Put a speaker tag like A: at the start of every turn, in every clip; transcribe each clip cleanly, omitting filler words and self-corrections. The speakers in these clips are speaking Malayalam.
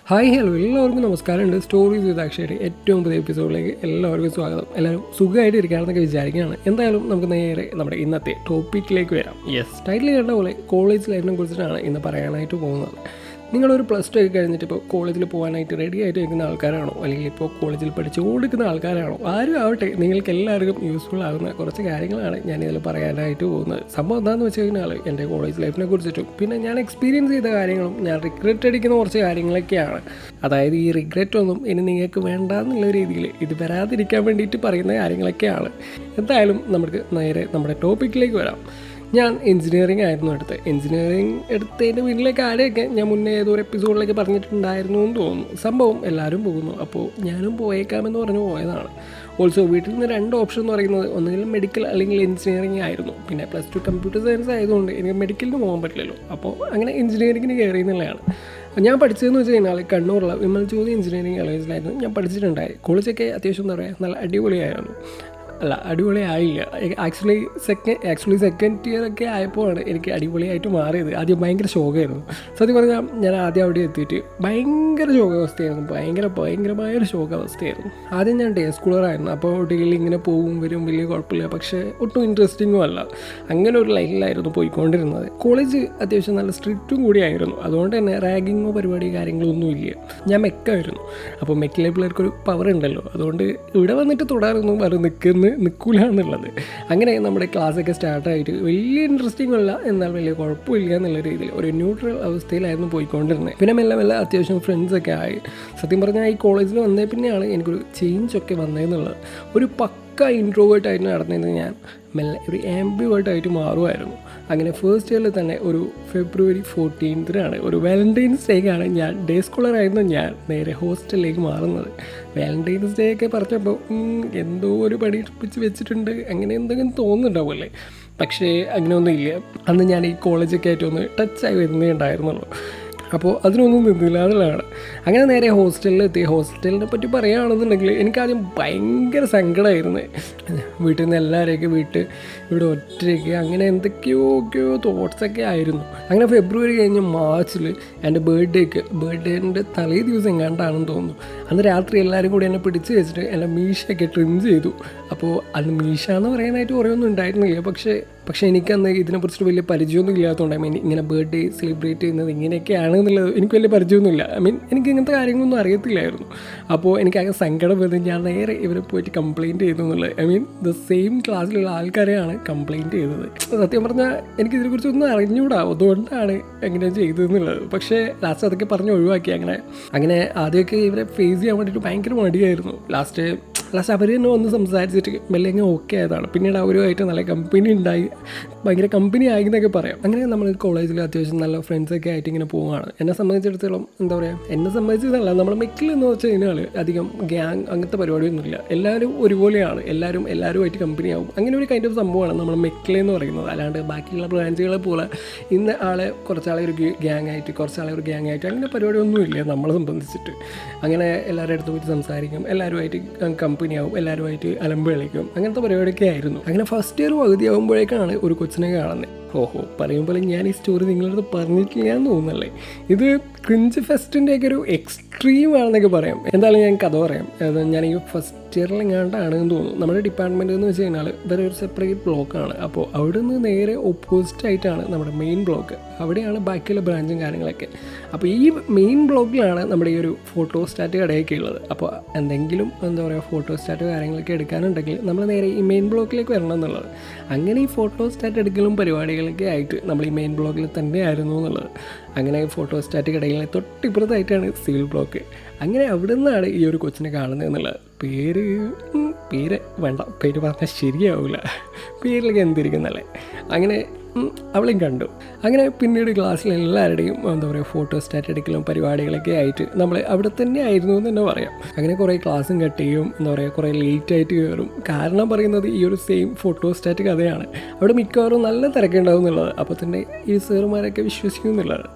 A: ഹായ് ഹലോ എല്ലാവർക്കും നമസ്കാരമുണ്ട്. സ്റ്റോറീസ് വിത്ത് അക്ഷയുടെ ഏറ്റവും പുതിയ എപ്പിസോഡിലേക്ക് എല്ലാവർക്കും സ്വാഗതം. എല്ലാവരും സുഖമായിട്ട് ഇരിക്കുകയാണെന്നൊക്കെ വിചാരിക്കുകയാണ്. എന്തായാലും നമുക്ക് നേരെ നമ്മുടെ ഇന്നത്തെ ടോപ്പിക്കിലേക്ക് വരാം. ടൈറ്റിൽ കണ്ട പോലെ കോളേജ് ലൈഫിനെ കുറിച്ചിട്ടാണ് ഇന്ന് പറയാനായിട്ട് പോകുന്നത്. നിങ്ങളൊരു പ്ലസ് ടു ഒക്കെ കഴിഞ്ഞിട്ട് ഇപ്പോൾ കോളേജിൽ പോകാനായിട്ട് റെഡി ആയിട്ട് നിൽക്കുന്ന ആൾക്കാരാണോ, അല്ലെങ്കിൽ ഇപ്പോൾ കോളേജിൽ പഠിച്ചുകൊണ്ടിരിക്കുന്ന ആൾക്കാരാണോ, ആരും ആവട്ടെ, നിങ്ങൾക്ക് എല്ലാവർക്കും യൂസ്ഫുൾ ആകുന്ന കുറച്ച് കാര്യങ്ങളാണ് ഞാനിതിൽ പറയാനായിട്ട് പോകുന്നത്. സംഭവം എന്താണെന്ന് വെച്ച് കഴിഞ്ഞാൽ എൻ്റെ കോളേജ് ലൈഫിനെ കുറിച്ചിട്ടും പിന്നെ ഞാൻ എക്സ്പീരിയൻസ് ചെയ്ത കാര്യങ്ങളും ഞാൻ റിഗ്രറ്റ് അടിക്കുന്ന കുറച്ച് കാര്യങ്ങളൊക്കെയാണ്. അതായത് ഈ റിഗ്രറ്റ് ഒന്നും ഇനി നിങ്ങൾക്ക് വേണ്ടാന്നുള്ള രീതിയിൽ ഇത് വരാതിരിക്കാൻ വേണ്ടിയിട്ട് പറയുന്ന കാര്യങ്ങളൊക്കെയാണ്. എന്തായാലും നമുക്ക് നേരെ നമ്മുടെ ടോപ്പിക്കിലേക്ക് വരാം. ഞാൻ എഞ്ചിനീയറിംഗ് ആയിരുന്നു എടുത്തത്. എഞ്ചിനീയറിംഗ് എടുത്തതിൻ്റെ വീട്ടിലെ കാര്യമൊക്കെ ഞാൻ മുന്നേ ഏതൊരു എപ്പിസോഡിലേക്ക് പറഞ്ഞിട്ടുണ്ടായിരുന്നു എന്ന് തോന്നുന്നു. സംഭവം എല്ലാവരും പോകുന്നു, അപ്പോൾ ഞാനും പോയേക്കാമെന്ന് പറഞ്ഞു പോയതാണ്. ഓൾസോ വീട്ടിൽ നിന്ന് രണ്ട് ഓപ്ഷൻ എന്ന് പറയുന്നത് ഒന്നുകിൽ മെഡിക്കൽ അല്ലെങ്കിൽ എഞ്ചിനീയറിംഗ് ആയിരുന്നു. പിന്നെ പ്ലസ് ടു കമ്പ്യൂട്ടർ സയൻസ് ആയതുകൊണ്ട് എനിക്ക് മെഡിക്കലിന് പോകാൻ പറ്റില്ലല്ലോ, അപ്പോൾ അങ്ങനെ എഞ്ചിനീയറിംഗിന് കയറി എന്നുള്ളതാണ്. ഞാൻ പഠിച്ചതെന്ന് വെച്ച് കഴിഞ്ഞാൽ കണ്ണൂരുള്ള വിമൽ ജ്യോതി എഞ്ചിനീയറിംഗ് കോളേജിലായിരുന്നു ഞാൻ പഠിച്ചിട്ടുണ്ടായി. കോളേജൊക്കെ അത്യാവശ്യം എന്താ പറയുക, നല്ല അടിപൊളിയായിരുന്നു. അടിപൊളിയായില്ല. ആക്ച്വലി സെക്കൻഡ് ഇയർ ഒക്കെ ആയപ്പോഴാണ് എനിക്ക് അടിപൊളിയായിട്ട് മാറിയത്. ആദ്യം ഭയങ്കര ശോകമായിരുന്നു. സത്യം പറഞ്ഞാൽ ഞാൻ ആദ്യം അവിടെ എത്തിയിട്ട് ഭയങ്കര ശോകാവസ്ഥയായിരുന്നു. ഭയങ്കരമായൊരു ശോകാവസ്ഥയായിരുന്നു. ആദ്യം ഞാൻ ഡേ സ്കൂളറായിരുന്നു. അപ്പോൾ ഡെയിലി ഇങ്ങനെ പോവും വരും, വലിയ കുഴപ്പമില്ല. പക്ഷേ ഒട്ടും ഇൻട്രസ്റ്റിങ്ങും അല്ല. അങ്ങനെ ഒരു ലൈഫിലായിരുന്നു പോയിക്കൊണ്ടിരുന്നത്. കോളേജ് അത്യാവശ്യം നല്ല സ്ട്രിക്റ്റും കൂടിയായിരുന്നു. അതുകൊണ്ട് തന്നെ റാഗിങ്ങോ പരിപാടി കാര്യങ്ങളൊന്നും ഇല്ല. ഞാൻ മെക്കായിരുന്നു. അപ്പോൾ മെക്കിലെ പിള്ളേർക്കൊരു പവർ ഉണ്ടല്ലോ, അതുകൊണ്ട് ഇവിടെ വന്നിട്ട് തുടർന്നു നിൽക്കില്ല എന്നുള്ളത്. അങ്ങനെ നമ്മുടെ ക്ലാസ്സൊക്കെ സ്റ്റാർട്ടായിട്ട് വലിയ ഇൻട്രസ്റ്റിംഗ് അല്ല, എന്നാൽ വലിയ കുഴപ്പമില്ല എന്നുള്ള രീതിയിൽ ഒരു ന്യൂട്രൽ അവസ്ഥയിലായിരുന്നു പോയിക്കൊണ്ടിരുന്നത്. പിന്നെ മെല്ലെ അത്യാവശ്യം ഫ്രണ്ട്സൊക്കെ ആയി. സത്യം പറഞ്ഞാൽ ഈ കോളേജിൽ വന്നേ പിന്നെയാണ് എനിക്കൊരു ചേഞ്ചൊക്കെ വന്നതെന്നുള്ളത്. ഒരു പക്ക ഇൻട്രോവേർട്ടായിട്ട് നടന്നിരുന്നത് ഞാൻ മെല്ലെ ഒരു ആംബിവേർട്ടായിട്ട് മാറുമായിരുന്നു. അങ്ങനെ ഫസ്റ്റ് ഇയറിൽ തന്നെ ഒരു ഫെബ്രുവരി 14 ഒരു വാലന്റൈൻസ് ഡേക്കാണ് ഞാൻ ഡേ സ്കോളറായിരുന്നു ഞാൻ നേരെ ഹോസ്റ്റലിലേക്ക് മാറുന്നത്. വാലന്റൈൻസ് ഡേ ഒക്കെ പറഞ്ഞപ്പോൾ എന്തോ ഒരു പണി പിടിച്ച് വെച്ചിട്ടുണ്ട് അങ്ങനെ എന്തെങ്കിലും തോന്നുന്നുണ്ടാവുമല്ലേ. പക്ഷേ അങ്ങനെയൊന്നും ഇല്ല. അന്ന് ഞാൻ ഈ കോളേജൊക്കെ ആയിട്ട് ഒന്ന് ടച്ചായി വരുന്നേ ഉണ്ടായിരുന്നുള്ളൂ. അപ്പോൾ അതിനൊന്നും നിന്നില്ല എന്നുള്ളതാണ്. അങ്ങനെ നേരെ ഹോസ്റ്റലിലെത്തി. ഹോസ്റ്റലിനെ പറ്റി പറയുകയാണെന്നുണ്ടെങ്കിൽ എനിക്കാദ്യം ഭയങ്കര സങ്കടമായിരുന്നു. വീട്ടിൽ നിന്ന് എല്ലാവരെയൊക്കെ ഇവിടെ ഒറ്റയ്ക്ക് അങ്ങനെ എന്തൊക്കെയോ തോട്ട്സൊക്കെ ആയിരുന്നു. അങ്ങനെ ഫെബ്രുവരി കഴിഞ്ഞ് മാർച്ചിൽ എൻ്റെ ബർത്ത്ഡേൻ്റെ തലേ ദിവസം എങ്ങാണ്ടാണെന്ന് തോന്നുന്നു. അന്ന് രാത്രി എല്ലാവരും കൂടി എന്നെ പിടിച്ച് വെച്ചിട്ട് എൻ്റെ മീശയൊക്കെ ട്രിം ചെയ്തു. അപ്പോൾ അന്ന് മീശ എന്ന് പറയാനായിട്ട് കുറേയൊന്നും ഉണ്ടായിരുന്നില്ല. പക്ഷേ എനിക്കന്ന് ഇതിനെക്കുറിച്ചിട്ട് വലിയ പരിചയമൊന്നും ഇല്ലാത്തതുകൊണ്ട് ഇങ്ങനെ ബർത്ത്ഡേ സെലിബ്രേറ്റ് ചെയ്യുന്നത് ഇങ്ങനെയൊക്കെയാണ് എന്നുള്ളത് എനിക്ക് വലിയ പരിചയമൊന്നുമില്ല. എനിക്ക് ഇങ്ങനത്തെ കാര്യങ്ങളൊന്നും അറിയത്തില്ലായിരുന്നു. അപ്പോൾ എനിക്കങ്ങനെ സങ്കടം വന്ന് ഞാൻ നേരെ ഇവരെ പോയിട്ട് കംപ്ലയിൻറ്റ് ചെയ്തു എന്നുള്ളത്. ദ സെയിം ക്ലാസ്സിലുള്ള ആൾക്കാരെയാണ് കംപ്ലയിൻറ്റ് ചെയ്തത്. സത്യം പറഞ്ഞാൽ എനിക്കിതിനെക്കുറിച്ചൊന്നും അറിഞ്ഞുകൂടാ, അതുകൊണ്ടാണ് എങ്ങനെ ചെയ്തതെന്നുള്ളത്. പക്ഷേ ലാസ്റ്റ് അതൊക്കെ പറഞ്ഞ് ഒഴിവാക്കി. അങ്ങനെ ആദ്യമൊക്കെ ഇവരെ ഫേസ് ചെയ്യാൻ വേണ്ടിയിട്ട് ഭയങ്കര മടിയായിരുന്നു. ലാസ്റ്റ് അവർ തന്നെ വന്ന് സംസാരിച്ചിട്ട് മെല്ലെ ഓക്കെ ആയതാണ്. പിന്നീട് അവരുമായിട്ട് നല്ല കമ്പനി ഉണ്ടായി, ഭയങ്കര കമ്പനി ആയി എന്നൊക്കെ പറയാം. അങ്ങനെ നമ്മൾ കോളേജിൽ അത്യാവശ്യം നല്ല ഫ്രണ്ട്സൊക്കെ ആയിട്ട് ഇങ്ങനെ പോവുകയാണ്. എന്നെ സംബന്ധിച്ചിടത്തോളം എന്താ പറയുക, എന്നെ സംബന്ധിച്ചതല്ല, നമ്മുടെ മെക്കിൽ എന്ന് വെച്ച് കഴിഞ്ഞാൽ അധികം ഗ്യാങ് അങ്ങനത്തെ പരിപാടിയൊന്നുമില്ല. എല്ലാവരും ഒരുപോലെയാണ്, എല്ലാവരുമായിട്ട് കമ്പനിയാവും. അങ്ങനെ ഒരു കൈൻഡ് ഓഫ് സംഭവമാണ് നമ്മുടെ മെക്കിലെന്ന് പറയുന്നത്. അല്ലാണ്ട് ബാക്കിയുള്ള ബ്രാഞ്ചുകളെ പോലെ ഇന്ന ആളെ കുറച്ചാളെ ഒരു ഗ്യാങ് ആയിട്ട് കുറച്ചാളെ ഒരു ഗ്യാങ് ആയിട്ട് അങ്ങനെ പരിപാടിയൊന്നുമില്ല നമ്മളെ സംബന്ധിച്ചിട്ട്. അങ്ങനെ എല്ലാവരുടെ അടുത്ത് പോയിട്ട് സംസാരിക്കും, എല്ലാവരുമായിട്ട് കമ്പനിയാവും, എല്ലാവരുമായിട്ട് അലമ്പ് കളിക്കും, അങ്ങനത്തെ പരിപാടിയൊക്കെ ആയിരുന്നു. അങ്ങനെ ഫസ്റ്റ് ഇയർ പകുതിയാകുമ്പോഴേക്കാണ് ഒരു കൊച്ചിനെ കാണുന്നത്. പറയുമ്പോൾ ഞാൻ ഈ സ്റ്റോറി നിങ്ങളടുത്ത് പറഞ്ഞിട്ടില്ല എന്ന് തോന്നുന്നല്ലേ. ഇത് ക്രിഞ്ച് ഫെസ്റ്റിൻ്റെയൊക്കെ ഒരു എക്സ്ട്രീം ആണെന്നൊക്കെ പറയാം. എന്തായാലും ഞാൻ കഥ പറയാം. ഞാൻ ഈ ഫസ്റ്റ് ഇയറിലെങ്ങാണ്ടാണെന്ന് തോന്നുന്നു. നമ്മുടെ ഡിപ്പാർട്ട്മെൻറ്റ് എന്ന് വെച്ച് കഴിഞ്ഞാൽ വേറെ ഒരു സെപ്പറേറ്റ് ബ്ലോക്കാണ്. അപ്പോൾ അവിടെ നിന്ന് നേരെ ഓപ്പോസിറ്റ് ആയിട്ടാണ് നമ്മുടെ മെയിൻ ബ്ലോക്ക്. അവിടെയാണ് ബാക്കിയുള്ള ബ്രാഞ്ചും കാര്യങ്ങളൊക്കെ. അപ്പോൾ ഈ മെയിൻ ബ്ലോക്കിലാണ് നമ്മുടെ ഈ ഒരു ഫോട്ടോസ്റ്റാറ്റ് കടയൊക്കെ ഉള്ളത്. അപ്പോൾ എന്തെങ്കിലും എന്താ പറയുക ഫോട്ടോസ്റ്റാറ്റ് കാര്യങ്ങളൊക്കെ എടുക്കാനുണ്ടെങ്കിൽ നമ്മൾ നേരെ ഈ മെയിൻ ബ്ലോക്കിലേക്ക് വരണം എന്നുള്ളത്. അങ്ങനെ ഈ ഫോട്ടോസ്റ്റാറ്റ് എടുക്കലും പരിപാടികളൊക്കെ ആയിട്ട് നമ്മൾ ഈ മെയിൻ ബ്ലോക്കിൽ തന്നെ ആയിരുന്നു എന്നുള്ളത്. അങ്ങനെ ഫോട്ടോസ്റ്റാറ്റ് കടയിലെ തൊട്ടിപ്പുറത്തായിട്ടാണ് സിവിൽ ബ്ലോക്ക്. അങ്ങനെ അവിടെ നിന്നാണ് ഈ ഒരു കൊച്ചിനെ കാണുന്നത് എന്നുള്ളത്. പേര് വേണ്ട, പേര് പറഞ്ഞാൽ ശരിയാവില്ല. പേരിലൊക്കെ എന്തിരിക്കുന്നല്ലേ. അങ്ങനെ അവളെയും കണ്ടു. അങ്ങനെ പിന്നീട് ക്ലാസ്സിൽ എല്ലാവരുടെയും എന്താ പറയുക ഫോട്ടോസ്റ്റാറ്റ് എടുക്കലും പരിപാടികളൊക്കെ ആയിട്ട് നമ്മൾ അവിടെ തന്നെ ആയിരുന്നു എന്ന് തന്നെ പറയാം. അങ്ങനെ കുറേ ക്ലാസ്സും കട്ട് ചെയ്യും, എന്താ പറയുക കുറേ ലേറ്റായിട്ട് കയറും. കാരണം പറയുന്നത് ഈ ഒരു സെയിം ഫോട്ടോസ്റ്റാറ്റ് കഥയാണ്. അവിടെ മിക്കവാറും നല്ല തിരക്കുണ്ടാവും എന്നുള്ളത്. അപ്പോൾ തന്നെ ഈ സാറുമാരൊക്കെ വിശ്വസിക്കും എന്നുള്ളത്.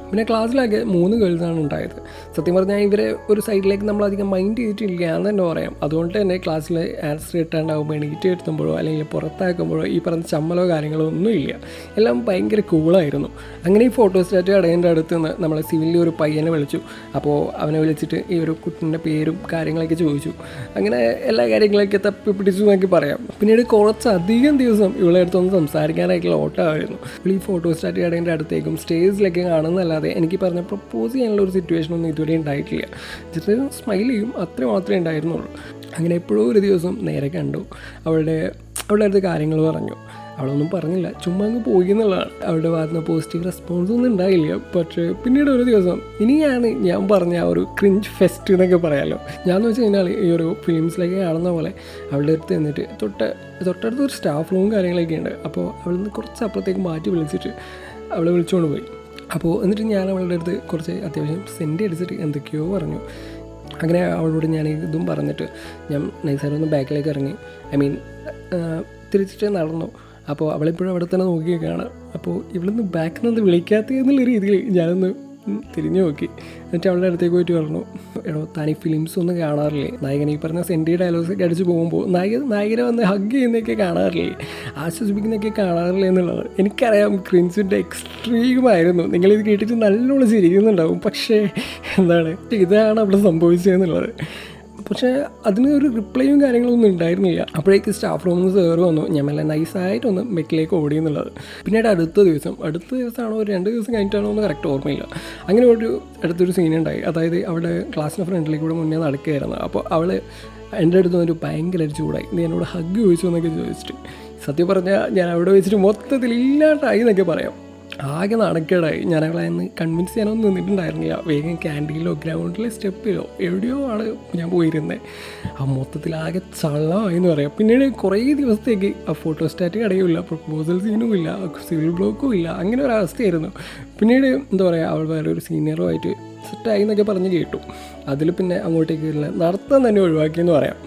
A: പിന്നെ ക്ലാസ്സിലാകെ 3 ഗേൾസാണ് ഉണ്ടായത്. സത്യം പറഞ്ഞാൽ ഇവരെ ഒരു സൈഡിലേക്ക് നമ്മളധികം മൈൻഡ് ചെയ്തിട്ടില്ല എന്ന് തന്നെ പറയാം. അതുകൊണ്ട് തന്നെ ക്ലാസ്സിൽ ആൻസർ കിട്ടാണ്ടാവുമ്പോൾ എണീറ്റ് എത്തുമ്പോഴോ അല്ലെങ്കിൽ പുറത്താക്കുമ്പോഴോ ഈ പറഞ്ഞ ചമ്മലോ കാര്യങ്ങളോ ഒന്നുമില്ല. എല്ലാം ഭയങ്കര കൂളായിരുന്നു. അങ്ങനെ ഈ ഫോട്ടോസ്റ്റാറ്റ് കടേൻ്റെ അടുത്ത് നിന്ന് നമ്മളെ സിവിലിൽ ഒരു പയ്യനെ വിളിച്ചു. അപ്പോൾ അവനെ വിളിച്ചിട്ട് ഈ ഒരു കുട്ടിൻ്റെ പേരും കാര്യങ്ങളൊക്കെ ചോദിച്ചു. അങ്ങനെ എല്ലാ കാര്യങ്ങളൊക്കെ തപ്പി പിടിച്ചു എന്നൊക്കെ പറയാം. പിന്നീട് കുറച്ചധികം ദിവസം ഇവളെ അടുത്തൊന്ന് സംസാരിക്കാനായിട്ടുള്ള ഓട്ടമായിരുന്നു. ഈ ഫോട്ടോസ്റ്റാറ്റ് കടേൻ്റെ അടുത്തേക്കും സ്റ്റേജിലൊക്കെ കാണുന്നതല്ലാതെ എനിക്ക് പറഞ്ഞ പ്രപ്പോസ് ചെയ്യാനുള്ള ഒരു സിറ്റുവേഷനൊന്നും ഇതുവരെ ഉണ്ടായിട്ടില്ല. ജസ്റ്റ് സ്മൈൽ ചെയ്യും, അത്ര മാത്രമേ ഉണ്ടായിരുന്നുള്ളൂ. അങ്ങനെ എപ്പോഴും ഒരു ദിവസം നേരെ കണ്ടു. അവളുടെ അടുത്ത് കാര്യങ്ങൾ പറഞ്ഞു. അവളൊന്നും പറഞ്ഞില്ല, ചുമ്മാ അങ്ങ് പോയി എന്നുള്ളതാണ്. അവളുടെ ഭാഗത്ത് നിന്ന് പോസിറ്റീവ് റെസ്പോൺസ് ഒന്നും ഉണ്ടായില്ല. പക്ഷേ പിന്നീട് ഒരു ദിവസം ഇനിയാണ് ഞാൻ പറഞ്ഞ ആ ഒരു ക്രിഞ്ച് ഫെസ്റ്റ് എന്നൊക്കെ പറയാമല്ലോ. ഞാനെന്ന് വെച്ച് കഴിഞ്ഞാൽ ഈ ഒരു ഫിലിംസിലേക്ക് കാണുന്ന പോലെ അവളുടെ അടുത്ത് നിന്നിട്ട് തൊട്ടടുത്ത് ഒരു സ്റ്റാഫ് റൂമും കാര്യങ്ങളൊക്കെ ഉണ്ട്. അപ്പോൾ അവളിൽ നിന്ന് കുറച്ച് അപ്പുറത്തേക്ക് മാറ്റി വിളിച്ചിട്ട് അവളെ വിളിച്ചുകൊണ്ട് പോയി. അപ്പോൾ എന്നിട്ട് ഞാൻ അവളുടെ അടുത്ത് കുറച്ച് അത്യാവശ്യം സെൻറ്റ് അടിച്ചിട്ട് എന്തൊക്കെയോ പറഞ്ഞു. അങ്ങനെ അവളോട് ഞാൻ ഇതും പറഞ്ഞിട്ട് ഞാൻ നൈസാരൊന്ന് ബാക്കിലേക്ക് ഇറങ്ങി, തിരിച്ചിട്ട് നടന്നു. അപ്പോൾ അവളിപ്പോഴും അവിടെ തന്നെ നോക്കിയൊക്കെയാണ്. അപ്പോൾ ഇവിടുന്ന് ബാക്കിൽ നിന്ന് വിളിക്കാത്ത എന്നുള്ള രീതിയിൽ ഞാനൊന്ന് തിരിഞ്ഞു നോക്കി. എന്നിട്ട് അവളുടെ അടുത്തേക്ക് പോയിട്ട് പറഞ്ഞു, എടോ താനീ ഫിലിംസ് ഒന്നും കാണാറില്ലേ? നായകൻ ഈ പറഞ്ഞ സെൻറ്റി ഡയലോഗ്സൊക്കെ അടിച്ച് പോകുമ്പോൾ നായകനെ വന്ന് ഹഗ് ചെയ്യുന്നതൊക്കെ കാണാറില്ലേ, ആശ്വസിപ്പിക്കുന്നതൊക്കെ കാണാറില്ലേ എന്നുള്ളത്. എനിക്കറിയാം ക്രിഞ്ചിൻ്റെ എക്സ്ട്രീമായിരുന്നു. നിങ്ങളിത് കേട്ടിട്ട് നല്ലോണം ചിരിക്കുന്നുണ്ടാവും. പക്ഷേ ഇതാണ് അവിടെ സംഭവിച്ചതെന്നുള്ളത്. പക്ഷേ അതിന് ഒരു റിപ്ലൈയും കാര്യങ്ങളൊന്നും ഉണ്ടായിരുന്നില്ല. അപ്പോഴേക്ക് സ്റ്റാഫ് റൂമിൽ നിന്ന് സാറ് വന്നു. ഞാൻ നല്ല നൈസായിട്ടൊന്ന് ബെക്കിലേക്ക് ഓടി എന്നുള്ളത്. പിന്നീട് അടുത്ത ദിവസമാണോ 2 ദിവസം കഴിഞ്ഞിട്ടാണോ എന്ന് കറക്റ്റ് ഓർമ്മയില്ല. അങ്ങനെ അടുത്തൊരു സീനുണ്ടായി. അതായത് അവിടെ ക്ലാസ്സിൻ്റെ ഫ്രണ്ടിലേക്ക് കൂടെ മുന്നേ നടക്കുകയായിരുന്നു. അപ്പോൾ അവൾ എൻ്റെ അടുത്ത് ഒരു ഭയങ്കര ചൂടായി. നീ എന്നോട് ഹഗ് ചോദിച്ചു എന്നൊക്കെ ചോദിച്ചിട്ട്, സത്യം പറഞ്ഞാൽ ഞാൻ അവിടെ വെച്ചിട്ട് മൊത്തത്തിൽ ഇല്ലാണ്ടായി എന്നൊക്കെ പറയാം. ആകെ നാണക്കേടായി. ഞാൻ അവളെ അന്ന് കൺവിൻസ് ചെയ്യാനൊന്നും നിന്നിട്ടുണ്ടായിരുന്നില്ല. വേഗം ക്യാൻറ്റീനിലോ ഗ്രൗണ്ടിലെ സ്റ്റെപ്പിലോ എവിടെയോ ആണ് ഞാൻ പോയിരുന്നത്. ആ മൊത്തത്തിൽ ആകെ ചള്ളമായി എന്ന് പറയാം. പിന്നീട് കുറേ ദിവസത്തേക്ക് ആ ഫോട്ടോസ്റ്റാറ്റ് കടയുമില്ല, പ്രപ്പോസൽ സീനും ഇല്ല, സിവിൽ ബ്ലോക്കും ഇല്ല. അങ്ങനെ ഒരവസ്ഥയായിരുന്നു. പിന്നീട് അവൾ വേറെ ഒരു സീനിയറുമായിട്ട് സെറ്റായി എന്നൊക്കെ പറഞ്ഞ് കേട്ടു. അതിൽ പിന്നെ അങ്ങോട്ടേക്ക് നടത്താൻ തന്നെ ഒഴിവാക്കിയെന്ന് പറയാം.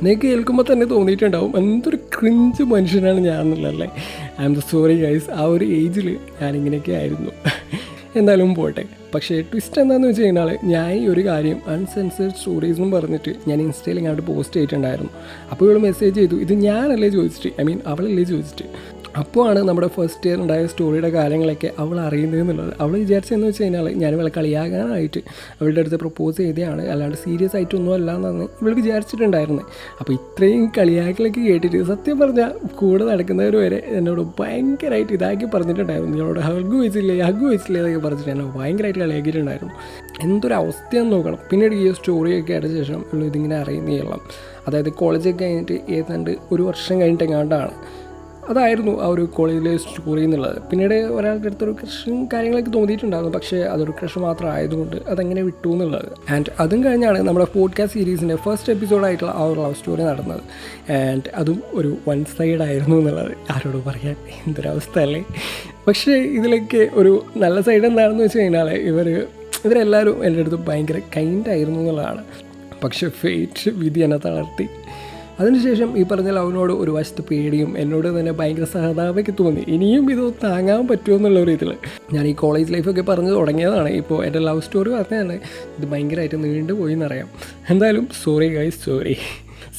A: നിങ്ങൾക്ക് കേൾക്കുമ്പോൾ തന്നെ തോന്നിയിട്ടുണ്ടാവും എന്തൊരു ക്രിഞ്ച് മനുഷ്യനാണ് ഞാൻ എന്നുള്ളതല്ലേ. ഐ എം സോറി ഗൈസ്, ആ ഒരു ഏജിൽ ഞാനിങ്ങനെയൊക്കെ ആയിരുന്നു. എന്തായാലും പോട്ടെ. പക്ഷേ ട്വിസ്റ്റ് എന്താണെന്ന് വെച്ച് കഴിഞ്ഞാൽ ഞാൻ ഈ ഒരു കാര്യം അൺസെൻസേർഡ് സ്റ്റോറീസ് എന്നും പറഞ്ഞിട്ട് ഞാൻ ഇൻസ്റ്റയിൽ ഇങ്ങോട്ട് പോസ്റ്റ് ചെയ്തിട്ടുണ്ടായിരുന്നു. അപ്പോൾ ഇവൾ മെസ്സേജ് ചെയ്തു, ഇത് ഞാനല്ലേ ചോദിച്ചിട്ട്, അവളല്ലേ ചോദിച്ചിട്ട്. അപ്പോൾ ആണ് നമ്മുടെ ഫസ്റ്റ് ഇയർ ഉണ്ടായ സ്റ്റോറിയുടെ കാര്യങ്ങളൊക്കെ അവൾ അറിയുന്നത് എന്നുള്ളത്. അവൾ വിചാരിച്ചതെന്ന് വെച്ച് കഴിഞ്ഞാൽ ഞാൻ ഇവളെ കളിയാകാനായിട്ട് അവളുടെ അടുത്ത് പ്രപ്പോസ് ചെയ്തതാണ്, അല്ലാണ്ട് സീരിയസ് ആയിട്ടൊന്നും അല്ല എന്നാണ് ഇവൾ വിചാരിച്ചിട്ടുണ്ടായിരുന്നത്. അപ്പോൾ ഇത്രയും കളിയാക്കലൊക്കെ കേട്ടിട്ട് സത്യം പറഞ്ഞാൽ കൂടെ നടക്കുന്നവർ വരെ എന്നോട് ഭയങ്കരമായിട്ട് ഇതാക്കി പറഞ്ഞിട്ടുണ്ടായിരുന്നു. ഞങ്ങളോട് ഹഗ് വെച്ചില്ലേ എന്നൊക്കെ പറഞ്ഞിട്ട് എന്നെ ഭയങ്കരമായിട്ട് കളിയാക്കിയിട്ടുണ്ടായിരുന്നു. എന്തൊരവസ്ഥയാണെന്ന് നോക്കണം. പിന്നീട് ഈ സ്റ്റോറിയൊക്കെ ആയിട്ട് ശേഷം ഉള്ള ഇതിങ്ങനെ അറിയുന്നതെല്ലാം, അതായത് കോളേജൊക്കെ കഴിഞ്ഞിട്ട് ഏതാണ്ട് 1 വർഷം കഴിഞ്ഞിട്ടെങ്ങാണ്ടാണ് അതായിരുന്നു ആ ഒരു കോളേജിലെ സ്റ്റോറി എന്നുള്ളത്. പിന്നീട് ഒരാളുടെ അടുത്തൊരു ക്രഷും കാര്യങ്ങളൊക്കെ തോന്നിയിട്ടുണ്ടായിരുന്നു. പക്ഷേ അതൊരു ക്രഷ് മാത്രം ആയതുകൊണ്ട് അതങ്ങനെ വിട്ടു എന്നുള്ളത്. ആൻഡ് അതും കഴിഞ്ഞാണ് നമ്മുടെ പോഡ്കാസ്റ്റ് സീരീസിൻ്റെ ഫസ്റ്റ് എപ്പിസോഡായിട്ടുള്ള ആ ഒരു ലവ് സ്റ്റോറി നടന്നത്. ആൻഡ് അതും ഒരു 1 സൈഡായിരുന്നു എന്നുള്ളത് ആരോട് പറയാൻ, എന്തൊരവസ്ഥ അല്ലേ. പക്ഷേ ഇതിലൊക്കെ ഒരു നല്ല സൈഡ് എന്താണെന്ന് വെച്ച് കഴിഞ്ഞാൽ ഇവരെല്ലാവരും എൻ്റെ അടുത്ത് ഭയങ്കര കൈൻഡായിരുന്നു എന്നുള്ളതാണ്. പക്ഷേ ഫേറ്റ് വിധി എന്നെ തളർത്തി. അതിനുശേഷം ഈ പറഞ്ഞ അവനോട് ഒരു വശത്ത് പേടിയും എന്നോട് തന്നെ ഭയങ്കര സഹതാപമൊക്കെ തോന്നി. ഇനിയും ഇത് താങ്ങാൻ പറ്റുമോ എന്നുള്ളൊരു ഇതിൽ ഞാൻ ഈ കോളേജ് ലൈഫൊക്കെ പറഞ്ഞ് തുടങ്ങിയതാണ്. ഇപ്പോൾ എൻ്റെ ലവ് സ്റ്റോറി പറഞ്ഞാൽ ഇത് ഭയങ്കരമായിട്ട് നീണ്ടുപോയി എന്നറിയാം. എന്തായാലും സോറി ഗൈസ്, സോറി.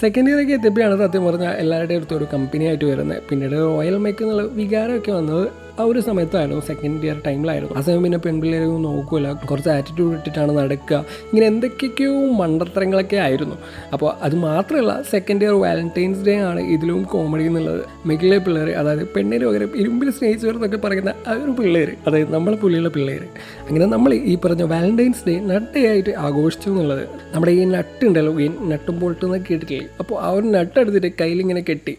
A: സെക്കൻഡ് ഇയറൊക്കെ എത്തിയപ്പോഴാണ് സത്യം പറഞ്ഞാൽ എല്ലാവരുടെയും അടുത്ത് ഒരു കമ്പനിയായിട്ട് വരുന്നത്. പിന്നീട് റോയൽ മേക്ക് എന്നുള്ള വികാരമൊക്കെ വന്നത് ആ ഒരു സമയത്തായിരുന്നു, സെക്കൻഡ് ഇയർ ടൈമിലായിരുന്നു. ആ സമയം പിന്നെ പെൺപിള്ളേരൊന്നും നോക്കില്ല, കുറച്ച് ആറ്റിറ്റ്യൂഡ് ഇട്ടിട്ടാണ് നടക്കുക, ഇങ്ങനെ എന്തൊക്കെയൊക്കെയോ മണ്ടത്തരങ്ങളൊക്കെ ആയിരുന്നു. അപ്പോൾ അത് മാത്രമല്ല, സെക്കൻഡ് ഇയർ വാലന്റൈൻസ് ഡേ ആണ് ഇതിലും കോമഡി എന്നുള്ളത്. മെഗിലെ പിള്ളേർ, അതായത് പെണ്ണിന് പകരം ഇരുമ്പിൽ സ്നേഹിച്ചവരെന്നൊക്കെ പറയുന്ന ആ ഒരു പിള്ളേർ, അതായത് നമ്മളെ പുള്ളിയുള്ള പിള്ളേർ, അങ്ങനെ നമ്മൾ ഈ പറഞ്ഞ വാലന്റൈൻസ് ഡേ നട്ടയായിട്ട് ആഘോഷിച്ചു എന്നുള്ളത്. നമ്മുടെ ഈ നട്ട് ഉണ്ടല്ലോ, ഈ നട്ടും ബോൾട്ടും എന്നൊക്കെ കേട്ടിട്ടില്ലേ, അപ്പോൾ ആ ഒരു നട്ട് എടുത്തിട്ട് കയ്യിലിങ്ങനെ കെട്ടി.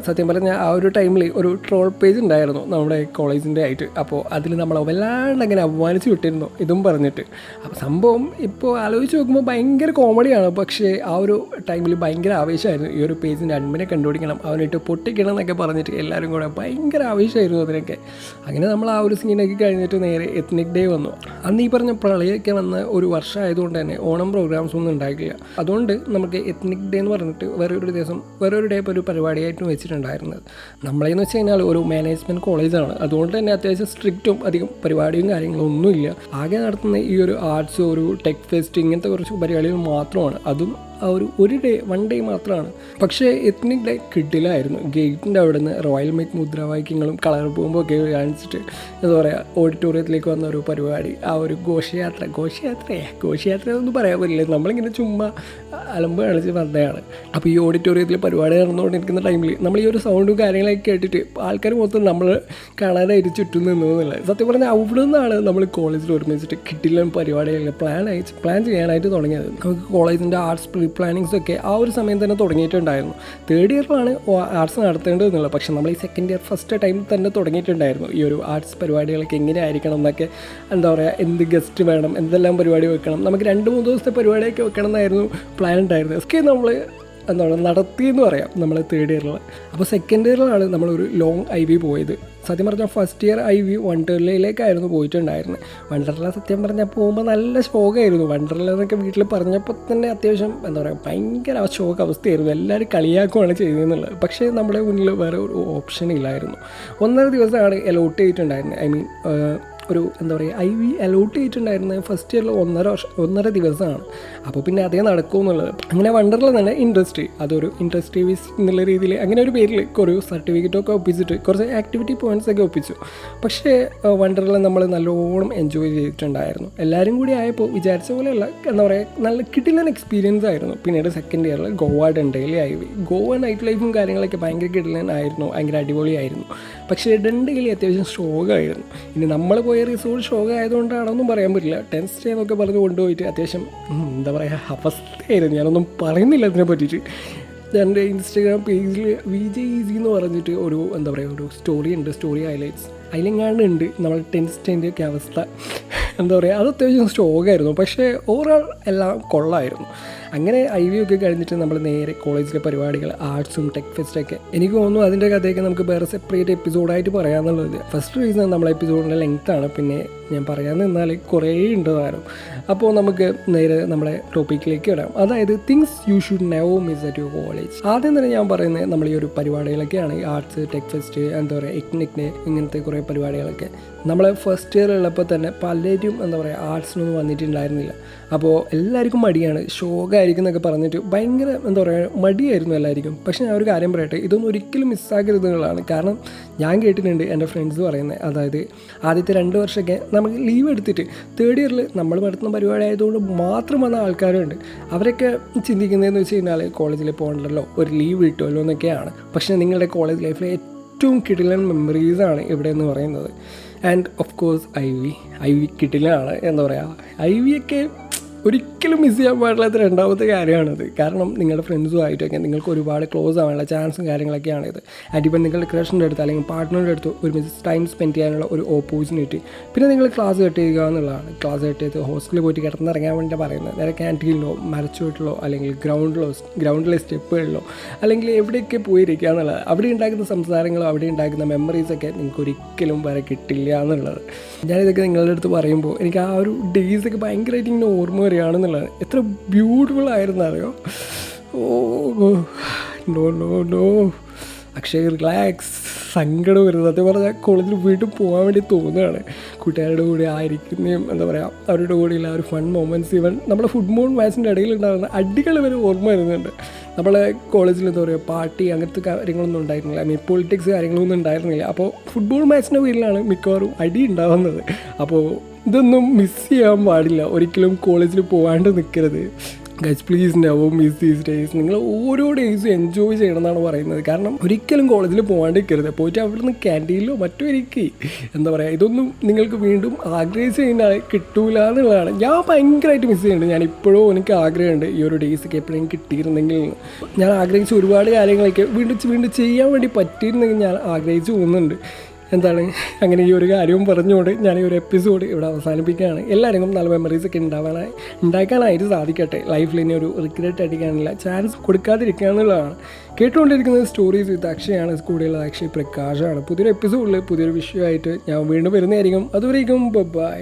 A: സത്യം പറഞ്ഞാൽ ആ ഒരു ടൈമിൽ ഒരു ട്രോൾ പേജ് ഉണ്ടായിരുന്നു നമ്മുടെ കോളേജിൻ്റെ ആയിട്ട്. അപ്പോൾ അതിൽ നമ്മൾ വല്ലാണ്ട് അങ്ങനെ അപമാനിച്ച് വിട്ടിരുന്നു ഇതും പറഞ്ഞിട്ട്. അപ്പോൾ സംഭവം ഇപ്പോൾ ആലോചിച്ച് നോക്കുമ്പോൾ ഭയങ്കര കോമഡിയാണ്. പക്ഷേ ആ ഒരു ടൈമിൽ ഭയങ്കര ആവേശമായിരുന്നു. ഈ ഒരു പേജിൻ്റെ അഡ്മിനെ കണ്ടുപിടിക്കണം, അവനിട്ട് പൊട്ടിക്കണം എന്നൊക്കെ പറഞ്ഞിട്ട് എല്ലാവരും കൂടെ ഭയങ്കര ആവേശമായിരുന്നു അതിനൊക്കെ. അങ്ങനെ നമ്മൾ ആ ഒരു സീനൊക്കെ കഴിഞ്ഞിട്ട് നേരെ എത്നിക് ഡേ വന്നു. അന്ന് ഈ പറഞ്ഞ പ്രളയമൊക്കെ വന്ന് ഒരു വർഷമായതുകൊണ്ട് തന്നെ ഓണം പ്രോഗ്രാംസ് ഒന്നും ഉണ്ടായിട്ടില്ല. അതുകൊണ്ട് നമുക്ക് എത്നിക് ഡേ എന്ന് പറഞ്ഞിട്ട് വേറൊരു ഡേ ഒരു പരിപാടിയായിട്ട് വെച്ചിട്ടുണ്ടായിരുന്നത്. നമ്മളെന്ന് വെച്ച് കഴിഞ്ഞാൽ ഒരു മാനേജ്മെൻറ്റ് കോളേജാണ്. അതുകൊണ്ട് തന്നെ അത്യാവശ്യം സ്ട്രിക്റ്റും അധികം പരിപാടിയും കാര്യങ്ങളും ഒന്നുമില്ല. ആകെ നടത്തുന്ന ഈ ഒരു ആർട്സ്, ഒരു ടെക് ഫെസ്റ്റ്, ഇങ്ങനത്തെ കുറച്ച് പരിപാടികൾ മാത്രമാണ്. അതും ഒരു ഡേ 1 ഡേ മാത്രമാണ്. പക്ഷേ എത്നിക് ഡേ കിട്ടില്ലായിരുന്നു. ഗേറ്റിൻ്റെ അവിടെ നിന്ന് റോയൽ മെയ്ക്ക് മുദ്രാവാക്യങ്ങളും കളർ ബോംബും ഒക്കെ കാണിച്ചിട്ട് എന്താ പറയുക, ഓഡിറ്റോറിയത്തിലേക്ക് വന്ന ഒരു പരിപാടി, ആ ഒരു ഘോഷയാത്രയൊന്നും പറയാൻ പറ്റില്ല, നമ്മളിങ്ങനെ ചുമ്മാ അലമ്പ് കാണിച്ച് വന്നതാണ്. അപ്പോൾ ഈ ഓഡിറ്റോറിയത്തിൽ പരിപാടി നടന്നുകൊണ്ടിരിക്കുന്ന ടൈമിൽ നമ്മൾ ഈ ഒരു സൗണ്ടും കാര്യങ്ങളൊക്കെ കേട്ടിട്ട് ആൾക്കാർ മൊത്തം നമ്മൾ കാണാനായിട്ട് ചുറ്റും നിന്നതെന്നുള്ളത്. സത്യം പറഞ്ഞാൽ അവിടെ നിന്നാണ് നമ്മൾ കോളേജിൽ ഒരുമിച്ചിട്ട് കിട്ടില്ല പരിപാടികളൊക്കെ പ്ലാൻ ചെയ്യാനായിട്ട് തുടങ്ങിയത്. നമുക്ക് കോളേജിൻ്റെ ആർട്സ് പ്രീ പ്ലാനിങ്സ് ഒക്കെ ആ ഒരു സമയം തന്നെ തുടങ്ങിയിട്ടുണ്ടായിരുന്നു. 3rd ഇയറിലാണ് arts നടത്തേണ്ടതെന്നുള്ളത്. പക്ഷേ നമ്മൾ ഈ 2nd ഇയർ ഫസ്റ്റ് ടൈമിൽ തന്നെ തുടങ്ങിയിട്ടുണ്ടായിരുന്നു ഈ ഒരു ആർട്സ് പരിപാടികളൊക്കെ എങ്ങനെ ആയിരിക്കണം എന്നൊക്കെ. എന്താ പറയുക, എന്ത് ഗസ്റ്റ് വേണം, എന്തെല്ലാം പരിപാടി വെക്കണം, നമുക്ക് 2-3 ദിവസത്തെ പരിപാടിയൊക്കെ വെക്കണം എന്നായിരുന്നു പ്ലാൻ ഉണ്ടായിരുന്നത്. ഒക്കെ നമ്മൾ എന്താ പറയുക നടത്തിയെന്ന് പറയാം നമ്മൾ 3rd ഇയറിൽ. അപ്പോൾ 2nd ഇയറിലാണ് നമ്മളൊരു ലോങ് IV പോയത്. സത്യം പറഞ്ഞാൽ ഫസ്റ്റ് ഇയർ IV വണ്ടർലയിലേക്കായിരുന്നു പോയിട്ടുണ്ടായിരുന്നത്. വണ്ടർല സത്യം പറഞ്ഞാൽ പോകുമ്പോൾ നല്ല ഷോക്കായിരുന്നു. വണ്ടർല എന്നൊക്കെ വീട്ടിൽ പറഞ്ഞപ്പോൾ തന്നെ അത്യാവശ്യം എന്താ പറയുക ഭയങ്കര ഷോക്ക് അവസ്ഥയായിരുന്നു. എല്ലാവരും കളിയാക്കുവാണ് ചെയ്തതെന്നുള്ളത്. പക്ഷേ നമ്മുടെ മുന്നിൽ വേറെ ഒരു ഓപ്ഷൻ ഇല്ലായിരുന്നു. 1.5 ദിവസമാണ് അലോട്ട് ചെയ്തിട്ടുണ്ടായിരുന്നത്. ഐ മീൻ ഒരു എന്താ പറയുക IV അലോട്ട് ചെയ്തിട്ടുണ്ടായിരുന്നത് ഫസ്റ്റ് ഇയറിൽ 1.5 ദിവസമാണ്. അപ്പോൾ പിന്നെ അതേ നടക്കുമെന്നുള്ളത്. അങ്ങനെ വണ്ടർല തന്നെ ഇൻഡസ്ട്രി, അതൊരു ഇൻഡസ്ട്രി വിസിറ്റ് എന്നുള്ള രീതിയിൽ അങ്ങനെ ഒരു പേരിൽ ഒരു സർട്ടിഫിക്കറ്റൊക്കെ ഒപ്പിച്ചിട്ട് കുറച്ച് ആക്ടിവിറ്റി പോയിൻറ്റ്സൊക്കെ ഒപ്പിച്ചു. പക്ഷേ വണ്ടർല നമ്മൾ നല്ലോണം എൻജോയ് ചെയ്തിട്ടുണ്ടായിരുന്നു. എല്ലാവരും കൂടി ആയപ്പോൾ വിചാരിച്ച പോലെയല്ല, എന്താ പറയുക നല്ല കിടിലൻ എക്സ്പീരിയൻസ് ആയിരുന്നു. പിന്നീട് 2nd ഇയറിൽ ഗോവ ഡണ്ടയിലെ IV, ഗോവ നൈറ്റ് ലൈഫും കാര്യങ്ങളൊക്കെ ഭയങ്കര കിടിലൻ ആയിരുന്നു, ഭയങ്കര അടിപൊളിയായിരുന്നു. പക്ഷേ ഡണ്ടയിലെ അത്യാവശ്യം ഷോക്കായിരുന്നു. ഇനി നമ്മൾ പോയ റിസോർട്ട് ഷോക്ക് ആയതുകൊണ്ടാണോന്നും പറയാൻ പറ്റില്ല. 10th സ്റ്റേ എന്നൊക്കെ പറഞ്ഞ് കൊണ്ടുപോയിട്ട് അത്യാവശ്യം എന്താ പറയുക അവസ്ഥയായിരുന്നു. ഞാനൊന്നും പറയുന്നില്ല അതിനെ പറ്റിയിട്ട്. എൻ്റെ ഇൻസ്റ്റാഗ്രാം പേജിൽ VJ Easy എന്ന് പറഞ്ഞിട്ട് ഒരു എന്താ പറയുക ഒരു സ്റ്റോറി ഉണ്ട്, സ്റ്റോറി ഹൈലൈറ്റ്സ്. അതിലെങ്ങാണ്ട് ഉണ്ട് നമ്മൾ 10th സ്റ്റേൻ്റെ ഒക്കെ അവസ്ഥ. എന്താ പറയുക അത് അത്യാവശ്യം സ്റ്റോക്കായിരുന്നു. പക്ഷേ ഓവറോൾ എല്ലാം കൊള്ളായിരുന്നു. അങ്ങനെ IV ഒക്കെ കഴിഞ്ഞിട്ട് നമ്മൾ നേരെ കോളേജിലെ പരിപാടികൾ, ആർട്സും ടെക് ഫെസ്റ്റൊക്കെ. എനിക്ക് തോന്നുന്നു അതിൻ്റെ കഥയൊക്കെ നമുക്ക് വേറെ സെപ്പറേറ്റ് എപ്പിസോഡായിട്ട് പറയാമെന്നുള്ളത്. ഫസ്റ്റ് റീസൺ നമ്മളെ എപ്പിസോഡിൻ്റെ ലെങ്ത്താണ്. പിന്നെ ഞാൻ പറയാൻ നിന്നാൽ കുറേ ഉണ്ടാകും. അപ്പോൾ നമുക്ക് നേരെ നമ്മുടെ ടോപ്പിക്കിലേക്ക് വരാം. അതായത് things you should never miss at your college. ആദ്യം തന്നെ ഞാൻ പറയുന്നത് നമ്മൾ ഈ ഒരു പരിപാടികളൊക്കെയാണ്, ആർട്സ്, ടെക് ഫെസ്റ്റ്, എന്താ പറയുക എക്നിക്, ഇങ്ങനത്തെ കുറേ പരിപാടികളൊക്കെ. നമ്മൾ ഫസ്റ്റ് ഇയർ ഉള്ളപ്പോൾ തന്നെ പലരും എന്താ പറയുക ആർട്സിനൊന്നും വന്നിട്ടുണ്ടായിരുന്നില്ല. അപ്പോൾ എല്ലാവർക്കും മടിയാണ്, ഷോക്കായിരിക്കും എന്നൊക്കെ പറഞ്ഞിട്ട് ഭയങ്കര എന്താ പറയുക മടിയായിരുന്നു എല്ലാവർക്കും. പക്ഷേ ഞാൻ ഒരു കാര്യം പറയട്ടെ, ഇതൊന്നും ഒരിക്കലും മിസ്സാക്കരുതെന്നുള്ളതാണ്. കാരണം ഞാൻ കേട്ടിട്ടുണ്ട് എൻ്റെ ഫ്രണ്ട്സ് പറയുന്നത്, അതായത് ആദ്യത്തെ 2 വർഷമൊക്കെ നമുക്ക് ലീവ് എടുത്തിട്ട് 3rd ഇയറിൽ നമ്മൾ നടത്തുന്ന പരിപാടി ആയതുകൊണ്ട് മാത്രം വന്ന ആൾക്കാരുണ്ട്. അവരൊക്കെ ചിന്തിക്കുന്നതെന്ന് വെച്ച് കഴിഞ്ഞാൽ കോളേജിൽ പോകണ്ടല്ലോ, ഒരു ലീവ് കിട്ടുമല്ലോ എന്നൊക്കെയാണ്. പക്ഷേ നിങ്ങളുടെ കോളേജ് ലൈഫിലെ ഏറ്റവും കിടിലൻ മെമ്മറീസാണ് ഇവിടെ എന്ന് പറയുന്നത്. And of course IV കിടിലാണ്. എന്താ പറയുക IV ഒക്കെ ഒരിക്കലും മിസ് ചെയ്യാൻ പാടില്ലാത്ത രണ്ടാമത്തെ കാര്യമാണിത്. കാരണം നിങ്ങളുടെ ഫ്രണ്ട്സുമായിട്ടൊക്കെ നിങ്ങൾക്ക് ഒരുപാട് ക്ലോസ് ആവാനുള്ള ചാൻസും കാര്യങ്ങളൊക്കെയാണ് ഇത്. ആൻഡ് ഇപ്പം നിങ്ങളുടെ ക്രഷിൻ്റെ അടുത്ത് അല്ലെങ്കിൽ പാർട്ട്ണറുടെ അടുത്ത് ഒരുമിച്ച് ടൈം സ്പെൻഡ് ചെയ്യാനുള്ള ഒരു ഓപ്പർച്യൂണിറ്റി. പിന്നെ നിങ്ങൾ ക്ലാസ് കട്ട് ചെയ്യുക എന്നുള്ളതാണ്. ക്ലാസ് കട്ട് ചെയ്ത് ഹോസ്റ്റലിൽ പോയിട്ട് കിടന്നിറങ്ങാൻ വേണ്ടി പറയുന്നത്. നേരെ ക്യാൻറ്റീനിലോ മരച്ചുവട്ടിലോ അല്ലെങ്കിൽ ഗ്രൗണ്ടിലെ സ്റ്റെപ്പുകളിലോ അല്ലെങ്കിൽ എവിടെയൊക്കെ പോയിരിക്കുക എന്നുള്ളത്. അവിടെ ഉണ്ടാക്കുന്ന സംസാരങ്ങളോ അവിടെ ഉണ്ടാക്കുന്ന മെമ്മറീസൊക്കെ നിങ്ങൾക്ക് ഒരിക്കലും വരെ കിട്ടില്ല എന്നുള്ളത്. ഞാനിതൊക്കെ നിങ്ങളുടെ അടുത്ത് പറയുമ്പോൾ എനിക്ക് ആ ഒരു ഡേയ്സൊക്കെ ഭയങ്കരമായിട്ട് ഇങ്ങനെ ഓർമ്മ വരികയാണെന്നുള്ളത്. എത്ര ബ്യൂട്ടിഫുൾ ആയിരുന്നു അറിയോ. No Akshay relax. സങ്കടം വരുന്നത് സത്യം പറഞ്ഞാൽ കോളേജിൽ വീട്ടിൽ പോകാൻ വേണ്ടി തോന്നുകയാണ്. കൂട്ടുകാരുടെ കൂടെ ആയിരിക്കുന്നതും എന്താ പറയുക അവരുടെ കൂടെയുള്ള ആ ഒരു ഫൺ മൊമെൻറ്റ്സ്. ഈവൻ നമ്മുടെ ഫുട്ബോൾ മാച്ചിൻ്റെ ഇടയിൽ ഉണ്ടാകുന്ന അടികൾ വരെ ഓർമ്മ വരുന്നുണ്ട്. നമ്മളെ കോളേജിൽ എന്താ പറയുക പാർട്ടി അങ്ങനത്തെ കാര്യങ്ങളൊന്നും ഉണ്ടായിരുന്നില്ല. ഐ മീൻ പൊളിറ്റിക്സ് കാര്യങ്ങളൊന്നും ഉണ്ടായിരുന്നില്ല. അപ്പോൾ ഫുട്ബോൾ മാച്ചിൻ്റെ പേരിലാണ് മിക്കവാറും അടി ഉണ്ടാകുന്നത്. അപ്പോൾ ഇതൊന്നും മിസ് ചെയ്യാൻ പാടില്ല. ഒരിക്കലും കോളേജിൽ പോകാണ്ട് നിൽക്കരുത്. Guys please never miss these days. നിങ്ങൾ ഓരോ ഡേയ്സും എൻജോയ് ചെയ്യണം എന്നാണ് പറയുന്നത്. കാരണം ഒരിക്കലും കോളേജിൽ പോകാണ്ടിരിക്കരുത്. പോയിട്ട് അവിടെ നിന്ന് ക്യാൻറ്റീനിലോ മറ്റോ ഇരിക്കുക. എന്താ പറയുക ഇതൊന്നും നിങ്ങൾക്ക് വീണ്ടും ആഗ്രഹിച്ച് കഴിഞ്ഞാൽ കിട്ടൂല എന്നുള്ളതാണ്. ഞാൻ ഭയങ്കരമായിട്ട് മിസ് ചെയ്യുന്നുണ്ട്. ഞാൻ ഇപ്പോഴും എനിക്ക് ആഗ്രഹമുണ്ട് ഈ ഒരു ഡേയ്സൊക്കെ എപ്പോഴും കിട്ടിയിരുന്നെങ്കിൽ. ഞാൻ ആഗ്രഹിച്ച ഒരുപാട് കാര്യങ്ങളൊക്കെ വീണ്ടും ചെയ്യാൻ വേണ്ടി പറ്റിയിരുന്നെങ്കിൽ ഞാൻ ആഗ്രഹിച്ച് പോകുന്നുണ്ട്. എന്താണ് അങ്ങനെ ഈ ഒരു കാര്യവും പറഞ്ഞുകൊണ്ട് ഞാൻ ഈ ഒരു എപ്പിസോഡ് ഇവിടെ അവസാനിപ്പിക്കുകയാണ്. എല്ലാവർക്കും നല്ല മെമ്മറീസൊക്കെ ഉണ്ടാക്കാനായിട്ട് സാധിക്കട്ടെ. ലൈഫിൽ ഇനി ഒരു റിഗ്രറ്റ് അടിക്കാനുള്ള ചാൻസ് കൊടുക്കാതിരിക്കുക എന്നുള്ളതാണ്. കേട്ടുകൊണ്ടിരിക്കുന്നത് സ്റ്റോറീസ് വിത്ത് അക്ഷയാണ്. കൂടെയുള്ള അക്ഷയ് പ്രകാശാണ്. പുതിയൊരു എപ്പിസോഡിൽ പുതിയൊരു വിഷയമായിട്ട് ഞാൻ വീണ്ടും വരുന്നതായിരിക്കും. അതുവരേക്കും ബൈ.